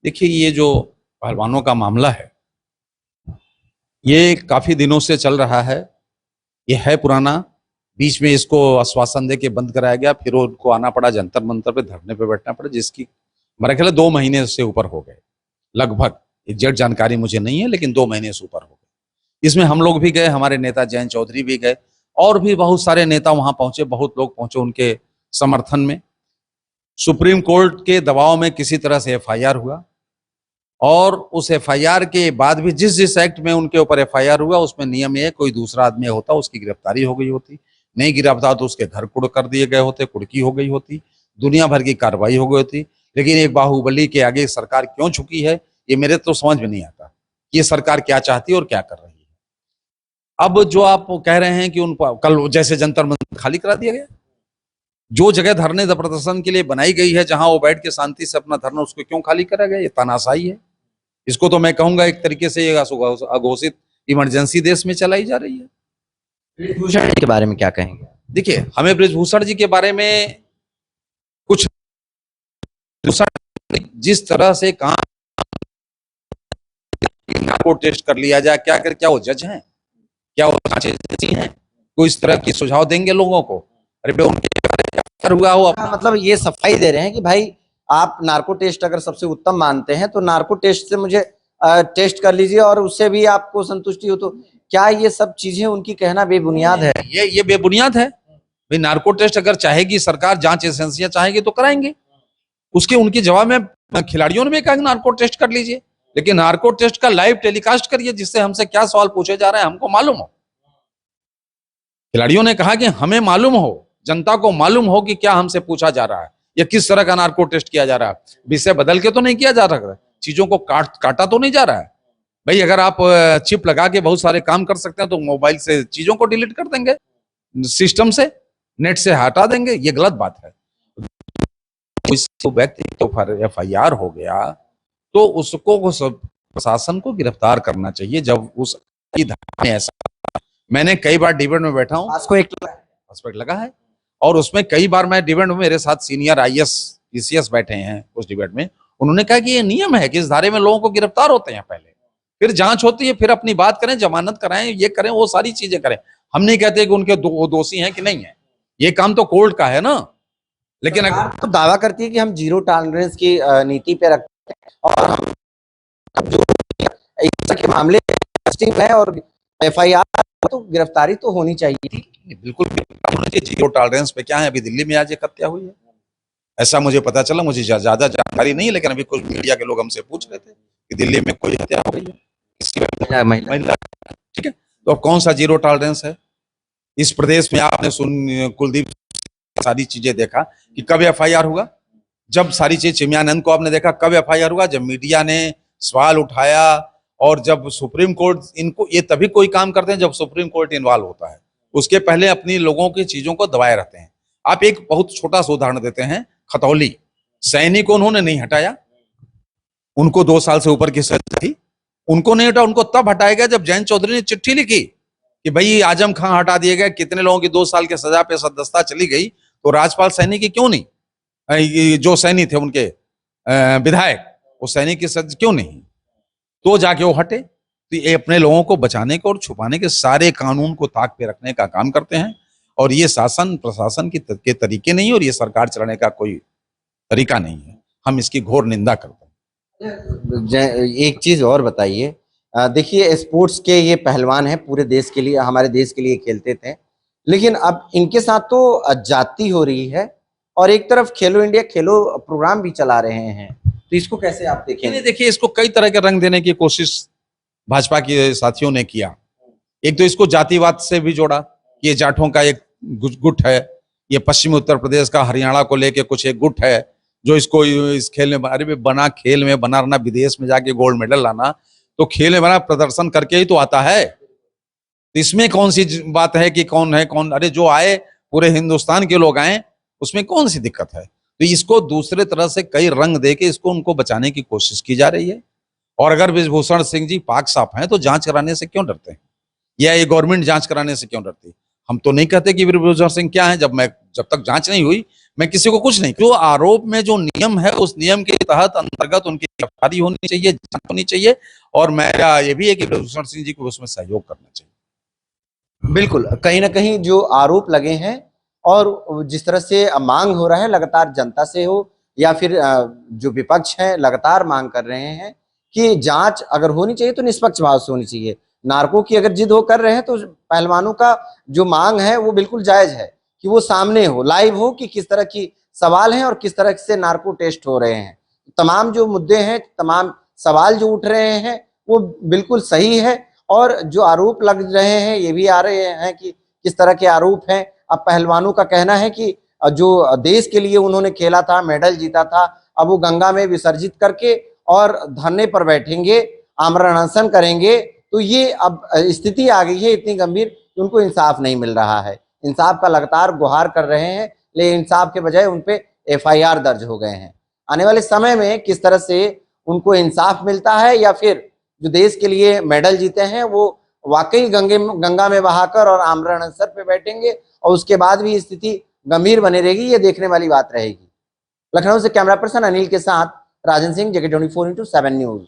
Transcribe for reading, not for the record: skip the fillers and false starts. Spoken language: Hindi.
देखिए, ये जो पहलवानों का मामला है, ये काफी दिनों से चल रहा है। ये है पुराना। बीच में इसको आश्वासन दे के बंद कराया गया, फिर उनको आना पड़ा जंतर मंतर पे, धरने पे बैठना पड़ा, जिसकी मेरा ख्याल है 2 महीने से ऊपर हो गए लगभग। एग्जैक्ट जानकारी मुझे नहीं है, लेकिन 2 महीने से ऊपर हो गए। इसमें हम लोग भी गए, हमारे नेता जयंत चौधरी भी गए, और भी बहुत सारे नेता वहां पहुंचे, बहुत लोग पहुंचे उनके समर्थन में। सुप्रीम कोर्ट के दबाव में किसी तरह से एफआईआर हुआ, और उस एफआईआर के बाद भी जिस जिस एक्ट में उनके ऊपर एफआईआर हुआ, उसमें नियम ये, कोई दूसरा आदमी होता उसकी गिरफ्तारी हो गई होती, नहीं गिरफ्तार तो उसके घर कुड़ कर दिए गए होते, कुड़की हो गई होती, दुनिया भर की कार्रवाई हो गई होती। लेकिन एक बाहुबली के आगे सरकार क्यों झुकी है, ये मेरे तो समझ में नहीं आता। ये सरकार क्या चाहती है और क्या कर रही है। अब जो आप कह रहे हैं कि उन कल जैसे जंतर मंतर खाली करा दिया गया, जो जगह धरने प्रदर्शन के लिए बनाई गई है, जहां वो बैठ के शांति से अपना धरना, उसको क्यों खाली करा गया? ये तानाशाही है। इसको तो मैं कहूंगा एक तरीके से ये अघोषित इमरजेंसी देश में चलाई जा रही है। ब्रिजभूषण जी के बारे में क्या कहेंगे? देखिए, हमें ब्रिजभूषण जी के बारे में कुछ, जिस तरह से कहा को टेस्ट कर लिया जाए, क्या वो जज हैं? क्या वो जांच एजेंसी हैं? कोई इस तरह की सुझाव देंगे लोगों को? अरे बे, उनके क्या हुआ हो? मतलब ये सफाई दे रहे हैं कि भाई आप नार्को टेस्ट अगर सबसे उत्तम मानते हैं तो नार्को टेस्ट से मुझे टेस्ट कर लीजिए, और उससे भी आपको संतुष्टि हो तो क्या ये सब चीजें उनकी कहना बेबुनियाद है? ये बेबुनियाद है भाई। नार्को टेस्ट अगर चाहेगी सरकार, जांच एजेंसियां चाहेगी तो कराएंगे। उसके उनके जवाब में खिलाड़ियों ने भी कहा नार्को टेस्ट कर लीजिए, लेकिन नार्को टेस्ट का लाइव टेलीकास्ट करिए, जिससे हमसे क्या सवाल पूछे जा रहे हैं हमको मालूम हो। खिलाड़ियों ने कहा कि हमें मालूम हो, जनता को मालूम हो कि क्या हमसे पूछा जा रहा है या किस तरह का नार्को टेस्ट किया जा रहा है। विषय बदल के तो नहीं किया जा रहा है, चीजों को काटा तो नहीं जा रहा है भाई। अगर आप चिप लगा के बहुत सारे काम कर सकते हैं तो मोबाइल से चीजों को डिलीट कर देंगे, सिस्टम से, नेट से हटा देंगे। ये गलत बात है। व्यक्ति के ऊपर एफआईआर हो गया तो उसको प्रशासन को गिरफ्तार करना चाहिए। जब उस में ऐसा, मैंने कई बार डिबेट में बैठा हूं, आपको एक एस्पेक्ट लगा है, और उसमें कई बार मैं डिबेट में, मेरे साथ सीनियर आईएएस पीसीएस बैठे हैं उस डिबेट में, उन्होंने कहा कि ये नियम है कि इस धारे में लोगों को गिरफ्तार होते हैं, पहले फिर जांच होती है, फिर अपनी बात करें, जमानत कराएं, ये करें, वो सारी चीजें करें। हम नहीं कहते कि उनके दोषी हैं कि नहीं है, ये काम तो कोर्ट का है ना। लेकिन अगर तो दावा करती है कि हम जीरो टॉलरेंस की नीति पे रखते हैं, और हम जो इस तरह के मामले है और एफआईआर तो गिरफ्तारी तो होनी चाहिए थी। बिल्कुल जीरो टॉलरेंस पे क्या है, अभी दिल्ली में आज एक हत्या हुई है, ऐसा मुझे पता चला। मुझे ज्यादा जानकारी नहीं, लेकिन अभी कुछ मीडिया के लोग हमसे पूछ रहे थे कि दिल्ली में कोई हत्या हो गई है, महिला। ठीक है, तो अब कौन सा जीरो टॉलरेंस है इस प्रदेश में? आपने कुलदीप सारी चीजें देखा कि कब एफआईआर हुआ, जब सारी चीज चिमयानंद को आपने देखा कब एफआईआर हुआ, जब मीडिया ने सवाल उठाया, और जब सुप्रीम कोर्ट, इनको ये तभी कोई काम करते हैं जब सुप्रीम कोर्ट इन्वॉल्व होता है। उसके पहले अपनी लोगों की चीजों को दबाए रहते हैं। आप एक बहुत छोटा सा उदाहरण देते हैं, खतौली सैनी को उन्होंने नहीं हटाया, उनको 2 साल से ऊपर की सजा थी, उनको नहीं हटा। उनको तब हटाया गया जब जयंत चौधरी ने चिट्ठी लिखी कि भाई आजम खान हटा दिए गए, कितने लोगों की 2 साल की सजा पे सदस्यता चली गई, तो राजपाल सैनी की क्यों नहीं, जो सैनी थे उनके विधायक, वो सैनी की सजा क्यों नहीं? तो जाके वो हटे। तो ये अपने लोगों को बचाने को और छुपाने के सारे कानून को ताक पे रखने का काम करते हैं, और ये शासन प्रशासन के तरीके नहीं, और ये सरकार चलाने का कोई तरीका नहीं है। हम इसकी घोर निंदा करते हैं। एक चीज और बताइए, देखिए स्पोर्ट्स के ये पहलवान हैं, पूरे देश के लिए, हमारे देश के लिए खेलते थे, लेकिन अब इनके साथ तो जाति हो रही है, और एक तरफ खेलो इंडिया खेलो प्रोग्राम भी चला रहे हैं, तो इसको कैसे आप देखेंगे? देखिए, इसको कई तरह के रंग देने की कोशिश भाजपा के साथियों ने किया। एक तो इसको जातिवाद से भी जोड़ा, ये जाटों का एक गुट है, ये पश्चिमी उत्तर प्रदेश का, हरियाणा को लेके कुछ एक गुट है जो इसको इस खेल में, अरे बना खेल में बना रहना, विदेश में जाके गोल्ड मेडल लाना, तो खेल में बना प्रदर्शन करके ही तो आता है। इसमें कौन सी बात है कि कौन है कौन? अरे जो आए पूरे हिंदुस्तान के लोग आए, उसमें कौन सी दिक्कत है? तो इसको दूसरे तरह से कई रंग देके इसको उनको बचाने की कोशिश की जा रही है। और अगर ब्रिजभूषण सिंह जी पाक साफ हैं तो जांच कराने से क्यों डरते हैं, या ये गवर्नमेंट जांच कराने से क्यों डरती? हम तो नहीं कहते कि ब्रिजभूषण सिंह क्या है, जब तक जांच नहीं हुई मैं किसी को कुछ नहीं, जो आरोप में जो नियम है उस नियम के तहत अंतर्गत उनकी गिरफ्तारी होनी चाहिए, जांच होनी चाहिए, और मेरा ये भी है कि भूषण सिंह जी को उसमें सहयोग करना चाहिए। बिल्कुल, कहीं ना कहीं जो आरोप लगे हैं और जिस तरह से मांग हो रहा है लगातार जनता से हो या फिर जो विपक्ष है लगातार मांग कर रहे हैं कि जांच अगर होनी चाहिए तो निष्पक्ष भाव से होनी चाहिए। नार्को की अगर जिद हो कर रहे हैं तो पहलवानों का जो मांग है वो बिल्कुल जायज है कि वो सामने हो, लाइव हो कि किस तरह की सवाल हैं और किस तरह से नार्को टेस्ट हो रहे हैं। तमाम जो मुद्दे हैं, तमाम सवाल जो उठ रहे हैं वो बिल्कुल सही है। और जो आरोप लग रहे हैं ये भी आ रहे हैं कि किस तरह के आरोप हैं। अब पहलवानों का कहना है कि जो देश के लिए उन्होंने खेला था, मेडल जीता था, अब वो गंगा में विसर्जित करके और धरने पर बैठेंगे, आमरण अनशन करेंगे। तो ये अब स्थिति आ गई है इतनी गंभीर कि उनको इंसाफ नहीं मिल रहा है। इंसाफ का लगातार गुहार कर रहे हैं, लेकिन इंसाफ के बजाय उन पे एफआईआर दर्ज हो गए हैं। आने वाले समय में किस तरह से उनको इंसाफ मिलता है या फिर जो देश के लिए मेडल जीते हैं वो वाकई गंगा में बहाकर और आमरण अनशन पे बैठेंगे और उसके बाद भी स्थिति गंभीर बनी रहेगी, ये देखने वाली बात रहेगी। लखनऊ से कैमरा पर्सन अनिल के साथ राजन सिंह, JK 24/7 न्यूज।